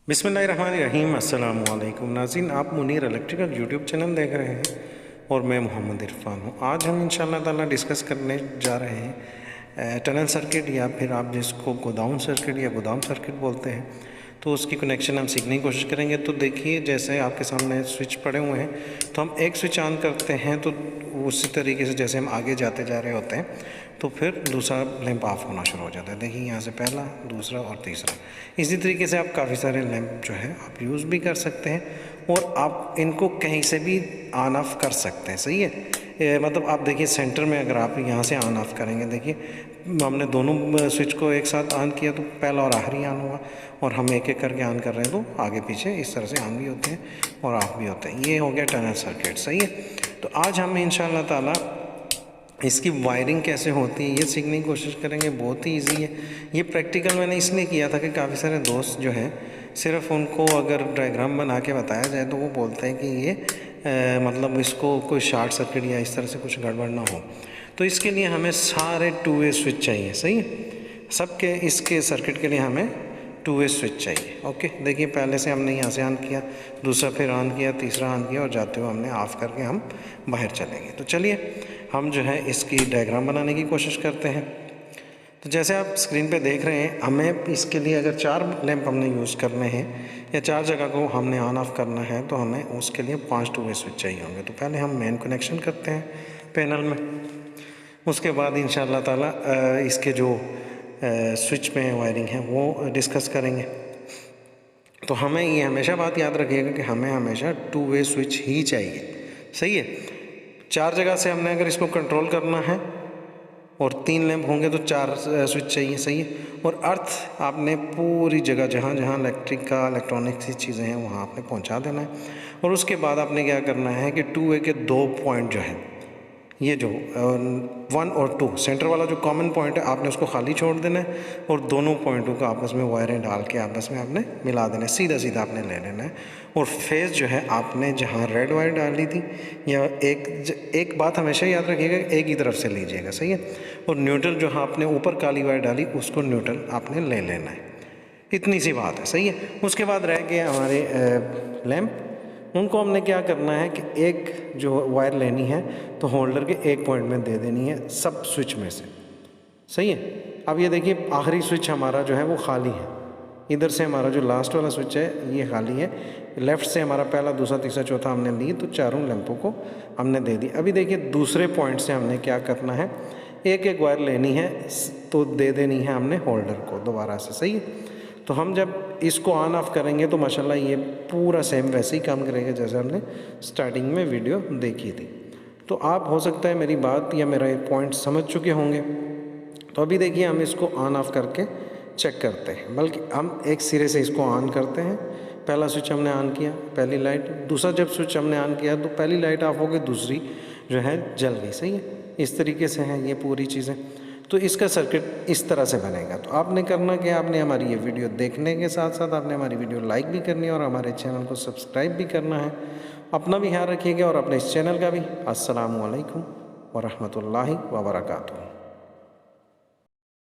बिस्मिल्लाहिर्रहमानिर्रहीम। अस्सलाम वालेकुम नाज़रीन, आप मुनीर इलेक्ट्रिकल यूट्यूब चैनल देख रहे हैं और मैं मोहम्मद इरफान हूँ। आज हम इंशाअल्लाह ताला डिस्कस करने जा रहे हैं टनल सर्किट, या फिर आप जिसको गोदाम सर्किट या गोदाम सर्किट बोलते हैं, तो उसकी कनेक्शन हम सीखने की कोशिश करेंगे। तो देखिए, जैसे आपके सामने स्विच पड़े हुए हैं, तो हम एक स्विच ऑन करते हैं तो उसी तरीके से जैसे हम आगे जाते जा रहे होते हैं तो फिर दूसरा लैंप ऑफ होना शुरू हो जाता है। देखिए, यहाँ से पहला, दूसरा और तीसरा। इसी तरीके से आप काफ़ी सारे लैंप जो है आप यूज़ भी कर सकते हैं और आप इनको कहीं से भी ऑन ऑफ कर सकते हैं। सही है, मतलब आप देखिए सेंटर में अगर आप यहाँ से ऑन ऑफ करेंगे, देखिए हमने दोनों स्विच को एक साथ ऑन किया तो पहला और आखिरी ऑन हुआ, और हम एक एक करके ऑन कर रहे हैं तो आगे पीछे इस तरह से ऑन भी होते हैं और ऑफ भी होते हैं। ये हो गया टनल सर्किट। सही है, तो आज हम इंशाअल्लाह ताला इसकी वायरिंग कैसे होती है ये सीखने की कोशिश करेंगे। बहुत ही इजी है। ये प्रैक्टिकल मैंने इसलिए किया था कि काफ़ी सारे दोस्त जो हैं, सिर्फ उनको अगर डायग्राम बना के बताया जाए तो वो बोलते हैं कि ये मतलब इसको कोई शॉर्ट सर्किट या इस तरह से कुछ गड़बड़ ना हो। तो इसके लिए हमें सारे 2 वे स्विच चाहिए। सही है, सबके इसके सर्किट के लिए हमें 2 वे स्विच चाहिए। ओके, देखिए पहले से हमने यहाँ से ऑन किया, दूसरा फिर ऑन किया, तीसरा ऑन किया, और जाते हुए हमने ऑफ़ करके हम बाहर चलेंगे। तो चलिए हम जो है इसकी डायग्राम बनाने की कोशिश करते हैं। तो जैसे आप स्क्रीन पे देख रहे हैं, हमें इसके लिए अगर 4 लैंप हमने यूज़ करने हैं या 4 जगह को हमने ऑन ऑफ़ करना है, तो हमें उसके लिए 5 2 वे स्विच चाहिए होंगे। तो पहले हम मेन कनेक्शन करते हैं पैनल में, उसके बाद इंशाअल्लाह ताला इसके जो स्विच में वायरिंग है वो डिस्कस करेंगे। तो हमें ये हमेशा बात याद रखिएगा कि हमें हमेशा 2 वे स्विच ही चाहिए। सही है, 4 जगह से हमने अगर इसको कंट्रोल करना है और 3 लैंप होंगे तो 4 स्विच चाहिए। सही है, और अर्थ आपने पूरी जगह जहाँ जहाँ इलेक्ट्रिक का इलेक्ट्रॉनिक्स की चीज़ें हैं वहाँ आपने पहुँचा देना है। और उसके बाद आपने क्या करना है कि 2 वे के 2 पॉइंट जो हैं, ये जो 1 और 2 सेंटर वाला जो कॉमन पॉइंट है, आपने उसको खाली छोड़ देना है और दोनों पॉइंटों को आपस में वायरें डाल के आपस में आपने मिला देना है। सीधा सीधा आपने ले लेना है। और फेस जो है आपने जहाँ रेड वायर डाली थी, या एक बात हमेशा याद रखिएगा, एक ही तरफ से लीजिएगा। सही है, और न्यूट्रल जो आपने ऊपर काली वायर डाली उसको न्यूट्रल आपने ले लेना है। इतनी सी बात है। सही है, उसके बाद रह गए हमारे लैंप। उनको हमने क्या करना है कि एक जो वायर लेनी है तो होल्डर के एक पॉइंट में दे देनी है सब स्विच में से। सही है, अब ये देखिए आखिरी स्विच हमारा जो है वो खाली है। इधर से हमारा जो लास्ट वाला स्विच है ये खाली है। लेफ़्ट से हमारा पहला, दूसरा, तीसरा, चौथा हमने ली, तो चारों लैंपों को हमने दे दी। अभी देखिए दूसरे पॉइंट से हमने क्या करना है, एक एक वायर लेनी है तो दे देनी है हमने होल्डर को दोबारा से। सही है, तो हम जब इसको ऑन ऑफ करेंगे तो माशाल्लाह ये पूरा सेम वैसे ही काम करेगा जैसे हमने स्टार्टिंग में वीडियो देखी थी। तो आप हो सकता है मेरी बात या मेरा एक पॉइंट समझ चुके होंगे। तो अभी देखिए हम इसको ऑन ऑफ करके चेक करते हैं, बल्कि हम एक सिरे से इसको ऑन करते हैं। पहला स्विच हमने ऑन किया, पहली लाइट, दूसरा जब स्विच हमने ऑन किया तो पहली लाइट ऑफ हो गई, दूसरी जो है जल गई। सही है, इस तरीके से है ये पूरी चीज़ें। तो इसका सर्किट इस तरह से बनेगा। तो आपने करना कि आपने हमारी ये वीडियो देखने के साथ साथ आपने हमारी वीडियो लाइक भी करनी है और हमारे चैनल को सब्सक्राइब भी करना है। अपना भी ख्याल रखिएगा और अपने इस चैनल का भी। अस्सलामु अलैकुम व रहमतुल्लाहि व बरकातुहू।